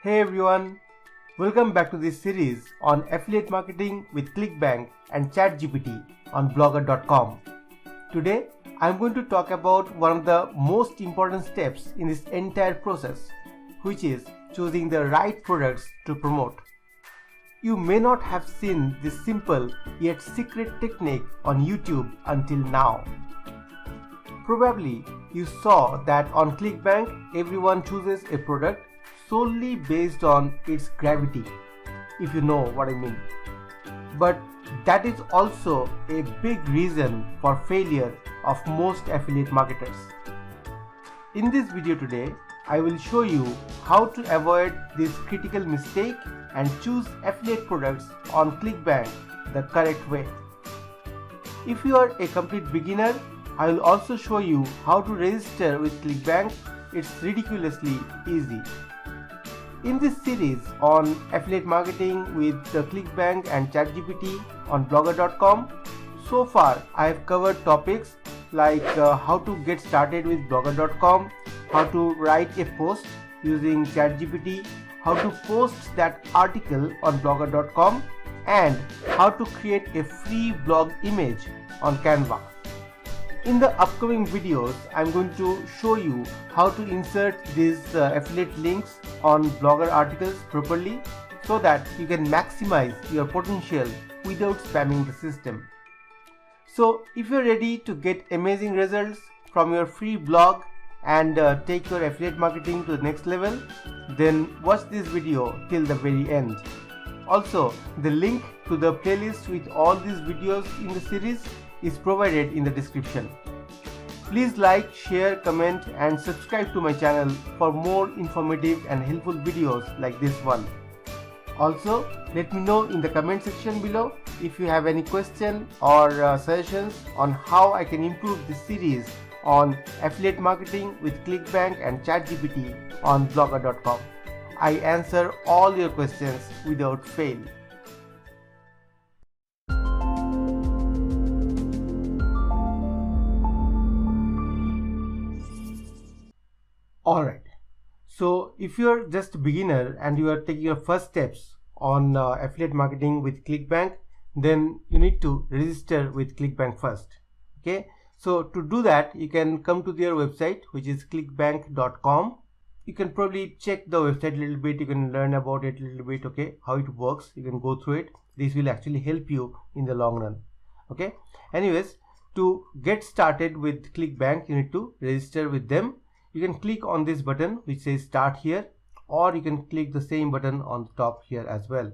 Hey everyone, welcome back to this series on affiliate marketing with ClickBank and ChatGPT on blogger.com. Today, I'm going to talk about one of the most important steps in this entire process, which is choosing the right products to promote. You may not have seen this simple yet secret technique on YouTube until now. Probably you saw that on ClickBank, everyone chooses a product solely based on its gravity, if you know what I mean. But that is also a big reason for failure of most affiliate marketers. In this video today, I will show you how to avoid this critical mistake and choose affiliate products on ClickBank the correct way. If you are a complete beginner, I will also show you how to register with ClickBank. It's ridiculously easy. In this series on affiliate marketing with ClickBank and ChatGPT on blogger.com, so far I have covered topics like how to get started with blogger.com, how to write a post using ChatGPT, how to post that article on blogger.com, and how to create a free blog image on Canva. In the upcoming videos, I'm going to show you how to insert these affiliate links on Blogger articles properly so that you can maximize your potential without spamming the system. So if you're ready to get amazing results from your free blog and take your affiliate marketing to the next level, then watch this video till the very end. Also, the link to the playlist with all these videos in the series is provided in the description. Please like, share, comment and subscribe to my channel for more informative and helpful videos like this one. Also, let me know in the comment section below if you have any question or suggestions on how I can improve this series on affiliate marketing with ClickBank and ChatGPT on blogger.com. I answer all your questions without fail. Alright, so if you're just a beginner and you are taking your first steps on affiliate marketing with ClickBank, then you need to register with ClickBank first. Okay, so to do that, you can come to their website, which is clickbank.com. You can probably check the website a little bit, you can learn about it a little bit, okay, how it works. You can go through it. This will actually help you in the long run. Okay, anyways, to get started with ClickBank, you need to register with them. You can click on this button which says start here, or you can click the same button on the top here as well.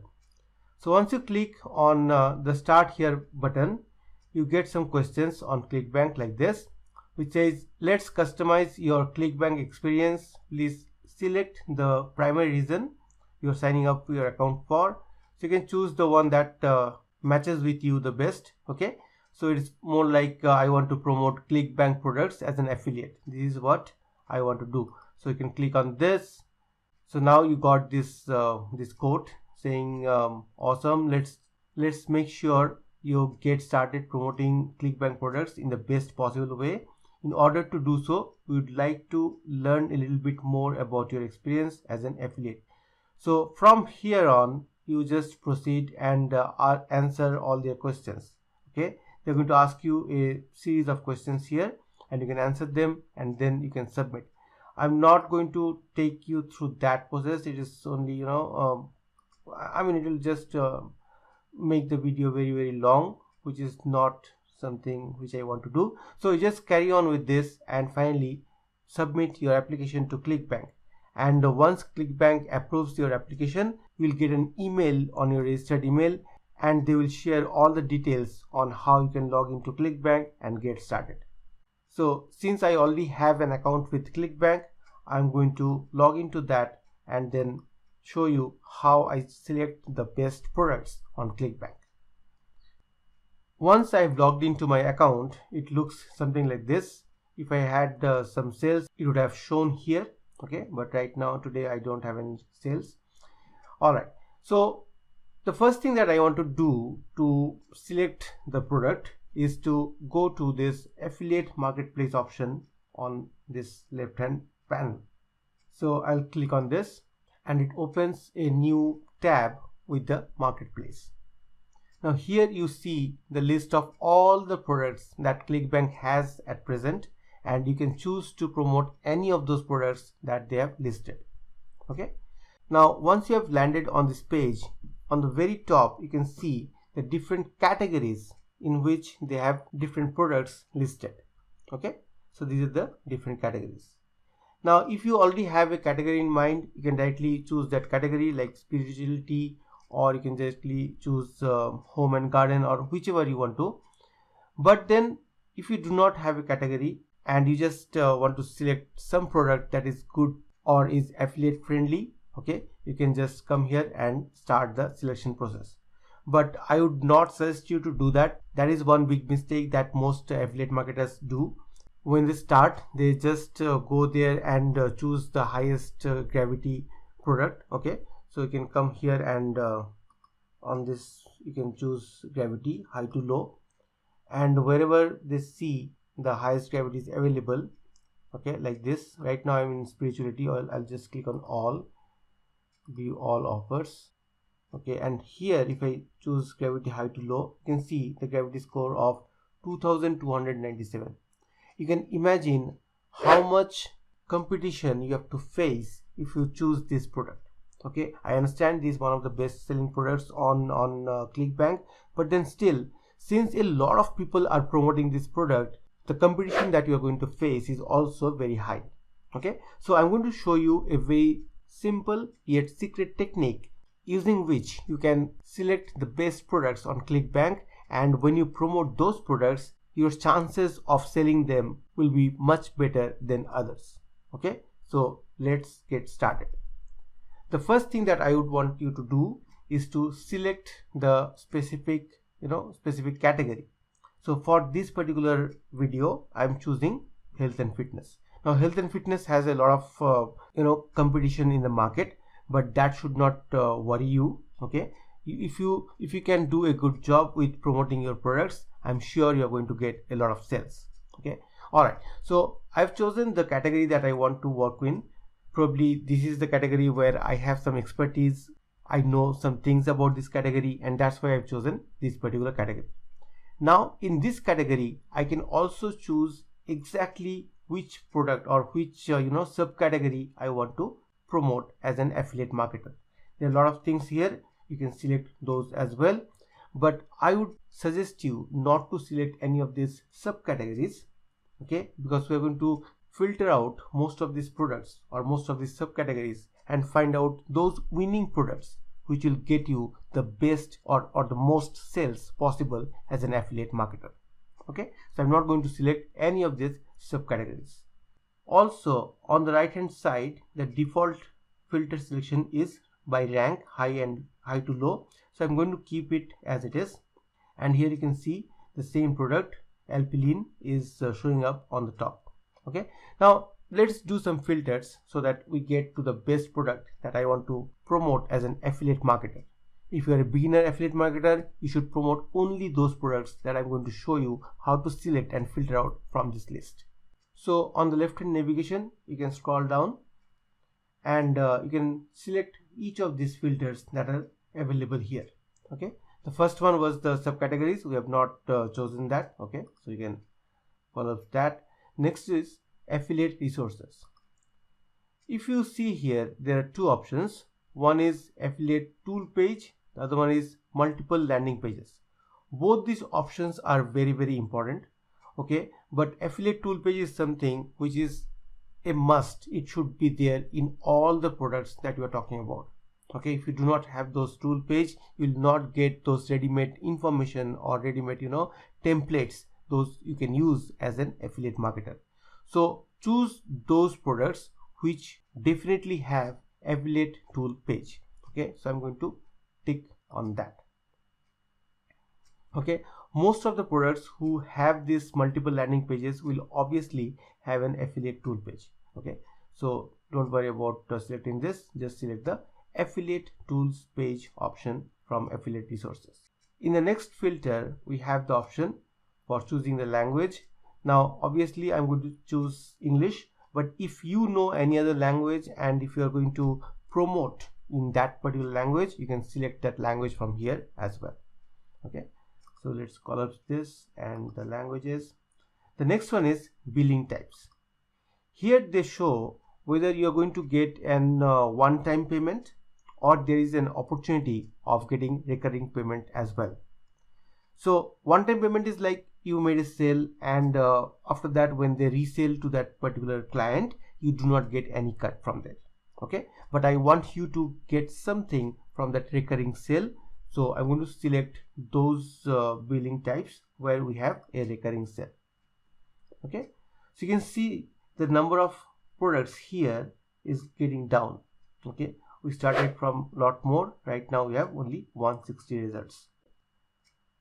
So once you click on the start here button, you get some questions on ClickBank like this, which says let's customize your ClickBank experience. Please select the primary reason you're signing up your account for. So you can choose the one that matches with you the best. Okay, so it's more like I want to promote ClickBank products as an affiliate. This is what I want to do. So you can click on this. So now you got this this quote saying awesome, let's make sure you get started promoting ClickBank products in the best possible way. In order to do so, we would like to learn a little bit more about your experience as an affiliate. So from here on, you just proceed and answer all their questions. Okay, they're going to ask you a series of questions here, and you can answer them and then you can submit. I'm not going to take you through that process. It is only, I mean, it will just make the video very long, which is not something which I want to do. So you just carry on with this and finally submit your application to ClickBank. And once ClickBank approves your application, you will get an email on your registered email, and they will share all the details on how you can log into ClickBank and get started. So since I already have an account with ClickBank, I'm going to log into that and then show you how I select the best products on ClickBank. Once I've logged into my account, it looks something like this. If I had some sales, it would have shown here. Okay, but right now today I don't have any sales. Alright, so the first thing that I want to do to select the product is to go to this affiliate marketplace option on this left hand panel. So I'll click on this and it opens a new tab with the marketplace. Now here you see the list of all the products that ClickBank has at present, and you can choose to promote any of those products that they have listed. Okay. Now once you have landed on this page, on the very top you can see the different categories in which they have different products listed. Okay, so these are the different categories. Now if you already have a category in mind, you can directly choose that category, like spirituality, or you can directly choose home and garden, or whichever you want to. But then if you do not have a category and you just want to select some product that is good or is affiliate friendly, okay, you can just come here and start the selection process. But I would not suggest you to do that. That is one big mistake that most affiliate marketers do. When they start, they just go there and choose the highest gravity product. Okay, so you can come here and on this you can choose gravity high to low, and wherever they see the highest gravity is available, okay, like this. Right now I'm in spirituality, or I'll just click on all, view all offers. Okay, and here if I choose gravity high to low, you can see the gravity score of 2297. You can imagine how much competition you have to face if you choose this product. Okay, I understand this is one of the best selling products on ClickBank, but then still, since a lot of people are promoting this product, the competition that you are going to face is also very high. Okay, so I'm going to show you a very simple yet secret technique using which you can select the best products on ClickBank, and when you promote those products, your chances of selling them will be much better than others. Okay, so let's get started. The first thing that I would want you to do is to select the specific category. So for this particular video, I'm choosing health and fitness. Now health and fitness has a lot of competition in the market, but that should not worry you. Okay, if you can do a good job with promoting your products, I'm sure you're going to get a lot of sales. Okay, all right, so I've chosen the category that I want to work in. Probably this is the category where I have some expertise. I know some things about this category, and that's why I've chosen this particular category. Now in this category, I can also choose exactly which product or which subcategory I want to promote as an affiliate marketer. There are a lot of things here. You can select those as well, but I would suggest you not to select any of these subcategories. Okay, because we're going to filter out most of these products or most of these subcategories and find out those winning products which will get you the best or the most sales possible as an affiliate marketer. Okay, so I'm not going to select any of these subcategories. Also on the right hand side, the default filter selection is by rank, high to low. So I'm going to keep it as it is, and here you can see the same product Alpiline is showing up on the top. Okay, now let's do some filters so that we get to the best product that I want to promote as an affiliate marketer. If you are a beginner affiliate marketer, you should promote only those products that I'm going to show you how to select and filter out from this list. So on the left hand navigation, you can scroll down and you can select each of these filters that are available here. Okay, the first one was the subcategories. We have not chosen that. Okay, so you can follow that. Next is affiliate resources. If you see here, there are two options. One is affiliate tool page, the other one is multiple landing pages. Both these options are very, very important. Okay, but affiliate tool page is something which is a must. It should be there in all the products that you are talking about. Okay, if you do not have those tool page, you will not get those ready-made information or ready-made templates. Those you can use as an affiliate marketer. So choose those products which definitely have affiliate tool page. Okay, so I'm going to tick on that. Okay, most of the products who have these multiple landing pages will obviously have an affiliate tool page. Okay, so don't worry about selecting this, just select the affiliate tools page option from affiliate resources. In the next filter, we have the option for choosing the language. Now obviously I'm going to choose English, but if you know any other language and if you are going to promote in that particular language, you can select that language from here as well. Okay, so let's collapse this and the languages. The next one is billing types. Here they show whether you are going to get an one-time payment or there is an opportunity of getting recurring payment as well. So one-time payment is like you made a sale, and after that when they resell to that particular client, you do not get any cut from that. Okay, but I want you to get something from that recurring sale, so I'm going to select those billing types where we have a recurring sale. Okay, so you can see the number of products here is getting down. Okay, we started from a lot more, right now we have only 160 results.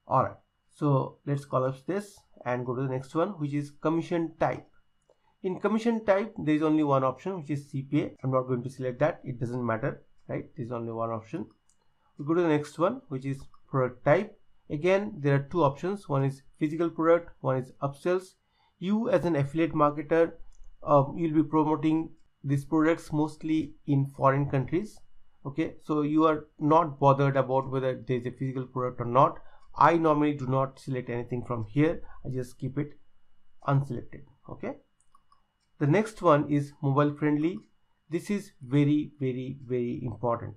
Alright, so let's collapse this and go to the next one, which is commission type. In commission type, there is only one option, which is CPA. I'm not going to select that, it doesn't matter, right? There is only one option. We go to the next one, which is product type. Again, there are two options. One is physical product, one is upsells. You as an affiliate marketer, you'll be promoting these products mostly in foreign countries. Okay, so you are not bothered about whether there is a physical product or not. I normally do not select anything from here. I just keep it unselected. Okay. The next one is mobile friendly. This is very, very, very important.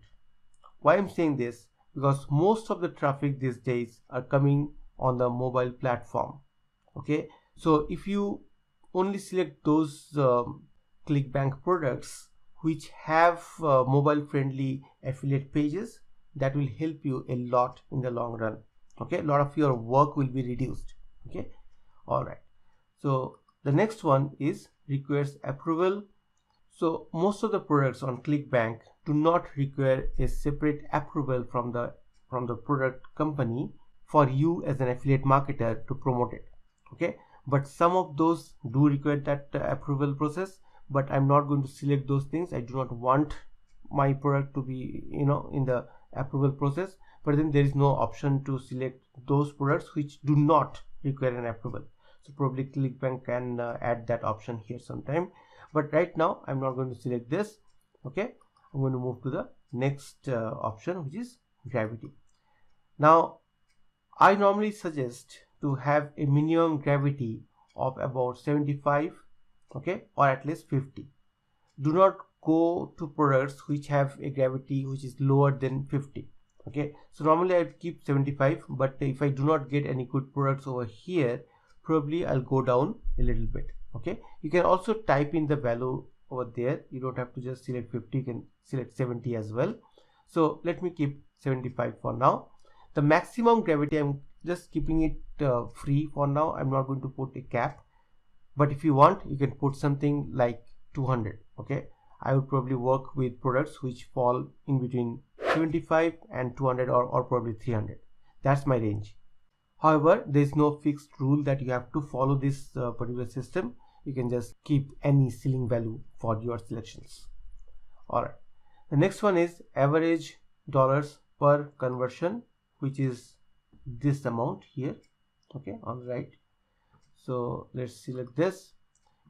Why I'm saying this? Because most of the traffic these days are coming on the mobile platform. Okay. So if you only select those ClickBank products which have mobile friendly affiliate pages, that will help you a lot in the long run. Okay, a lot of your work will be reduced. Okay, all right. So the next one is requires approval. So most of the products on ClickBank do not require a separate approval from the product company for you as an affiliate marketer to promote it. Okay, but some of those do require that approval process, but I'm not going to select those things. I do not want my product to be, in the approval process. But then there is no option to select those products which do not require an approval. So probably ClickBank can add that option here sometime. But right now I'm not going to select this. Okay, I'm going to move to the next option, which is gravity. Now I normally suggest to have a minimum gravity of about 75, okay, or at least 50. Do not go to products which have a gravity which is lower than 50. Okay, so normally I keep 75, but if I do not get any good products over here, probably I'll go down a little bit. Okay, you can also type in the value over there. You don't have to just select 50, you can select 70 as well. So let me keep 75 for now. The maximum gravity, I'm just keeping it free for now. I'm not going to put a cap, but if you want, you can put something like 200. Okay, I would probably work with products which fall in between 75 and 200 or probably 300. That's my range. However, there is no fixed rule that you have to follow this particular system. You can just keep any ceiling value for your selections. Alright, the next one is average dollars per conversion, which is this amount here. Okay, alright, so let's select this.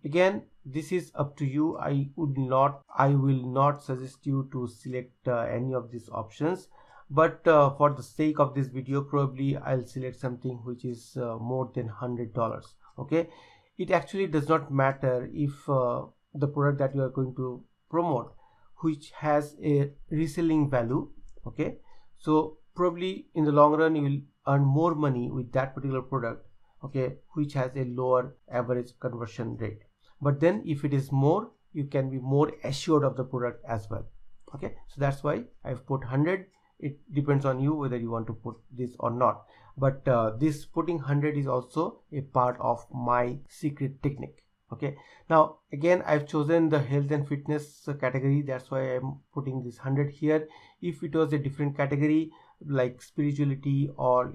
Again, this is up to you. I will not suggest you to select any of these options, but for the sake of this video, probably I'll select something which is more than $100. Okay, it actually does not matter if the product that you are going to promote which has a reselling value. Okay, so probably in the long run you will earn more money with that particular product, okay, which has a lower average conversion rate. But then if it is more, you can be more assured of the product as well. Okay, so that's why I've put 100. It depends on you whether you want to put this or not, but this putting 100 is also a part of my secret technique. Okay, now again I've chosen the health and fitness category, that's why I'm putting this 100 here. If it was a different category like spirituality or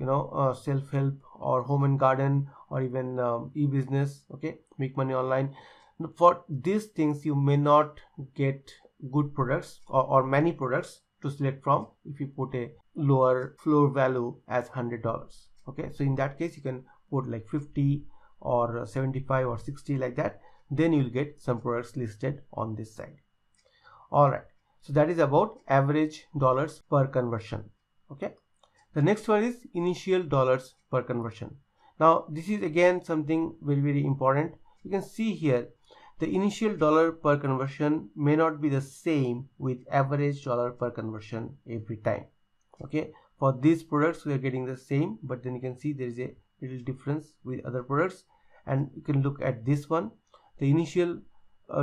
self-help or home and garden or even e-business, okay, make money online, for these things you may not get good products or many products to select from if you put a lower floor value as $100. Okay, so in that case you can put like 50 or 75 or 60 like that, then you'll get some products listed on this side. All right, So that is about average dollars per conversion. Okay. The next one is initial dollars per conversion. Now this is again something very important. You can see here the initial dollar per conversion may not be the same with average dollar per conversion every time. Okay, for these products we are getting the same, but then you can see there is a little difference with other products, and you can look at this one. The initial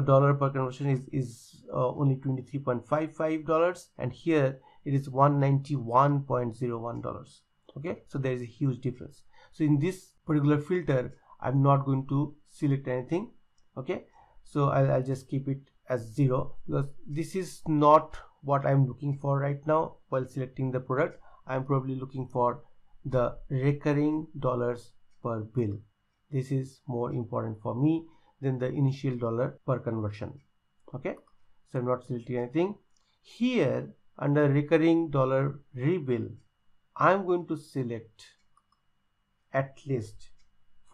dollar per conversion is only $23.55, and here it is $191.01. Okay, so there is a huge difference. So in this particular filter I'm not going to select anything. Okay, so I'll just keep it as 0, because this is not what I'm looking for right now. While selecting the product, I'm probably looking for the recurring dollars per bill. This is more important for me than the initial dollar per conversion. Okay, so I'm not selecting anything. Here under recurring dollar rebill, I'm going to select at least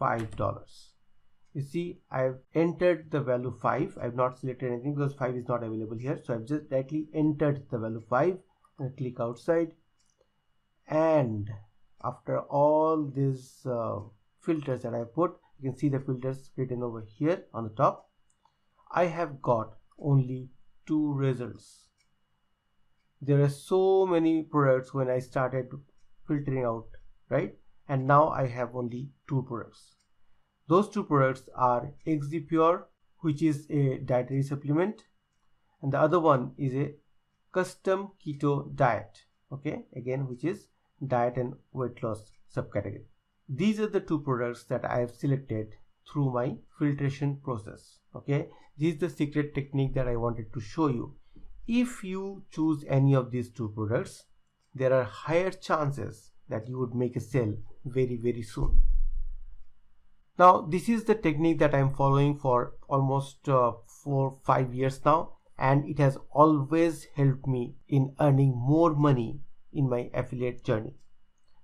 $5. You see, I've entered the value 5. I've not selected anything because 5 is not available here. So I've just directly entered the value 5 and click outside. And after all these filters that I put, you can see the filters written over here on the top. I have got only 2 results. There are so many products when I started filtering out, right? And now I have only 2 products. Those 2 products are XD-Pure, which is a dietary supplement, and the other one is a custom keto diet, okay, again, which is diet and weight loss subcategory. These are the 2 products that I have selected through my filtration process. Okay, this is the secret technique that I wanted to show you. If you choose any of these 2 products, there are higher chances that you would make a sale very soon. Now this is the technique that I'm following for almost 4-5 years now, and it has always helped me in earning more money in my affiliate journey.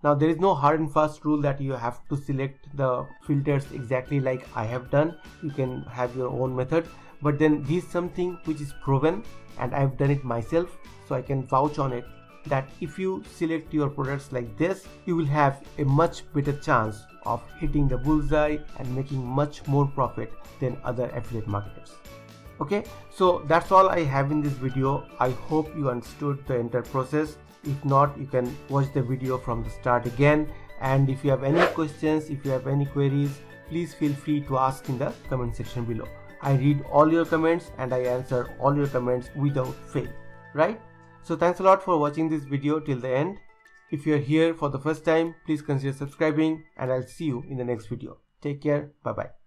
Now there is no hard and fast rule that you have to select the filters exactly like I have done. You can have your own method, but then this is something which is proven and I've done it myself, so I can vouch on it that if you select your products like this, you will have a much better chance of hitting the bullseye and making much more profit than other affiliate marketers. Okay, so that's all I have in this video. I hope you understood the entire process. If not, you can watch the video from the start again, and if you have any questions, if you have any queries, please feel free to ask in the comment section below. I read all your comments and I answer all your comments without fail, right? So thanks a lot for watching this video till the end. If you're here for the first time, please consider subscribing, and I'll see you in the next video. Take care. Bye bye.